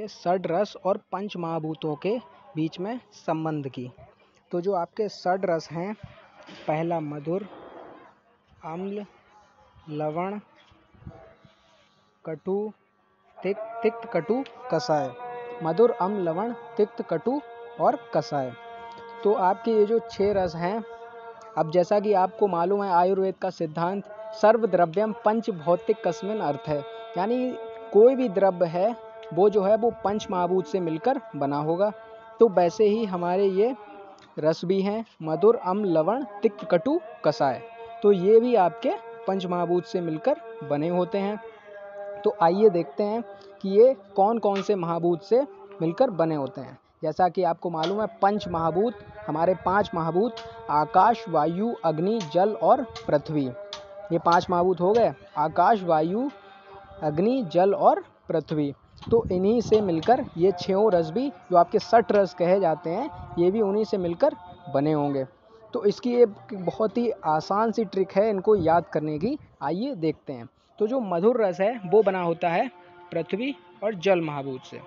षड रस और पंच महाभूतों के बीच में संबंध की। तो जो आपके षड रस हैं, पहला मधुर, अम्ल, लवण, कटु, तिक्त, कटु, कषाय। मधुर, अम्ल, लवण, तिक्त, कटु और कषाय। तो आपके ये जो 6 रस हैं, अब जैसा कि आपको मालूम है आयुर्वेद का सिद्धांत सर्व द्रव्यम पंच भौतिक कस्मिन अर्थ है, यानी कोई भी द्रव्य है वो जो है वो पंच महाभूत से मिलकर बना होगा। तो वैसे ही हमारे ये रस भी हैं, मधुर, अम्ल, लवण, तिक्त, कटु, कषाय। तो ये भी आपके पंच महाभूत से मिलकर बने होते हैं। तो आइए देखते हैं कि ये कौन कौन से महाभूत से मिलकर बने होते हैं। जैसा कि आपको मालूम है पंच महाभूत, हमारे 5 महाभूत आकाश, वायु, अग्नि, जल और पृथ्वी। ये 5 महाभूत हो गए, आकाश, वायु, अग्नि, जल और पृथ्वी। तो इन्हीं से मिलकर ये 6 रस भी जो आपके 60 रस कहे जाते हैं, ये भी उन्हीं से मिलकर बने होंगे। तो इसकी एक बहुत ही आसान सी ट्रिक है इनको याद करने की, आइए देखते हैं। तो जो मधुर रस है वो बना होता है पृथ्वी और जल महाभूत से।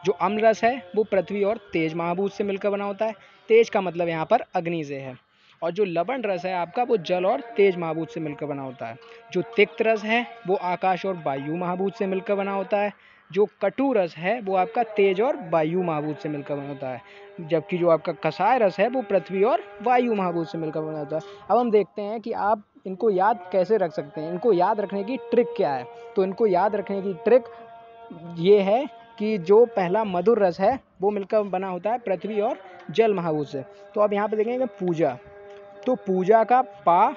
जो अम्ल रस है वो पृथ्वी और तेज महाभूत से मिलकर बना होता है। तेज का मतलब यहाँ पर अग्नि से है। और जो लवण रस है आपका वो जल और तेज महाभूत से मिलकर बना होता है। जो तिक्त रस है वो आकाश और वायु महाभूत से मिलकर बना होता है। जो कटु रस है वो आपका तेज और वायु महाभूत से मिलकर बना होता है। जबकि जो आपका कषाय रस है वो पृथ्वी और वायु महाभूत से मिलकर बना होता है। अब हम देखते हैं कि आप इनको याद कैसे रख सकते हैं, इनको याद रखने की ट्रिक क्या है। तो इनको याद रखने की ट्रिक ये है कि जो पहला मधुर रस है वो मिलकर बना होता है पृथ्वी और जल महाभूत से। तो अब यहाँ पे देखेंगे पूजा, तो पूजा का पा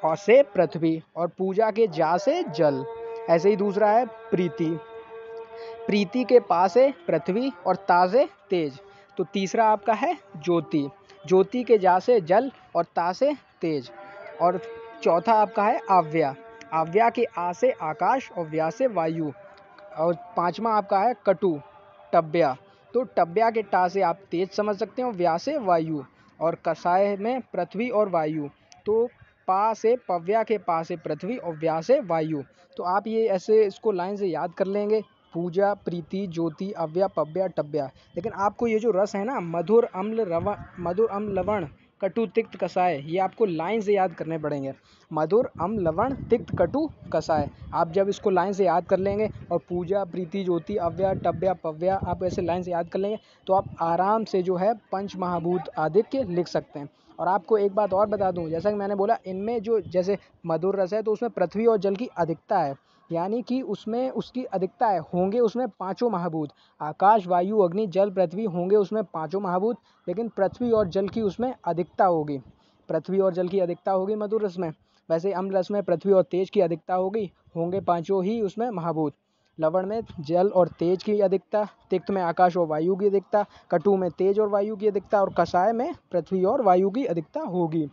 और से पृथ्वी और पूजा के जा से जल। ऐसे ही दूसरा है प्रीति, प्रीति के पा से पृथ्वी और ता से तेज। तो तीसरा आपका है ज्योति, ज्योति के जा से जल और ता से तेज। और चौथा आपका है आव्या, आव्या के आ से आकाश और व्या से वायु। और पांचवा आपका है कटु, टब्या, तो टब्या के टा से आप तेज समझ सकते हो, व्या से वायु। और कषाय में पृथ्वी और वायु, तो पा से पव्या के पा से पृथ्वी और व्या से वायु। तो आप ये ऐसे इसको लाइन से याद कर लेंगे, पूजा, प्रीति, ज्योति, अव्या, पव्या, टब्या। लेकिन आपको ये जो रस है ना, मधुर, अम्ल, लवण, कटु, तिक्त, कषाय, ये आपको लाइन से याद करने पड़ेंगे। मधुर, अम्ल, लवण, तिक्त, कटु, कषाय। आप जब इसको लाइन से याद कर लेंगे और पूजा, प्रीति, ज्योति, अव्या, टब्या, पव्या आप ऐसे लाइन से याद कर लेंगे तो आप आराम से जो है पंच महाभूत आदित्य लिख सकते हैं। और आपको एक बात और बता दूं, जैसा कि मैंने बोला इनमें जो जैसे मधुर रस है तो उसमें पृथ्वी और जल की अधिकता है, यानी कि उसमें उसकी अधिकता है, होंगे उसमें 5 महाभूत, आकाश, वायु, अग्नि, जल, पृथ्वी होंगे उसमें 5 महाभूत। लेकिन पृथ्वी और जल की उसमें अधिकता होगी, पृथ्वी और जल की अधिकता होगी मधुर रस में। वैसे अम्ल रस में पृथ्वी और तेज की अधिकता होगी, होंगे 5 ही उसमें महाभूत। लवण में जल और तेज की अधिकता, तिक्त में आकाश और वायु की अधिकता, कटु में तेज और वायु की अधिकता और कषाय में पृथ्वी और वायु की अधिकता होगी।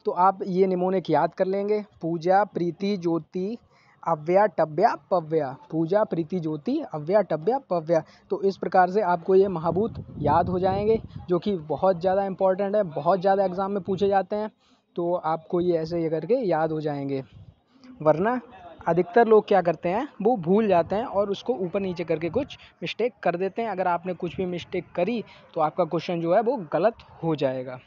तो आप ये निमोनिक याद कर लेंगे, पूजा, प्रीति, ज्योति, अव्या, टब्या, पव्या। पूजा, प्रीति, ज्योति, अव्या, टब्या, पव्या। तो इस प्रकार से आपको ये महाभूत याद हो जाएंगे, जो कि बहुत ज़्यादा इंपॉर्टेंट है, बहुत ज़्यादा एग्जाम में पूछे जाते हैं। तो आपको ये ऐसे ये करके याद हो जाएंगे, वरना अधिकतर लोग क्या करते हैं वो भूल जाते हैं और उसको ऊपर नीचे करके कुछ मिस्टेक कर देते हैं। अगर आपने कुछ भी मिस्टेक करी तो आपका क्वेश्चन जो है वो गलत हो जाएगा।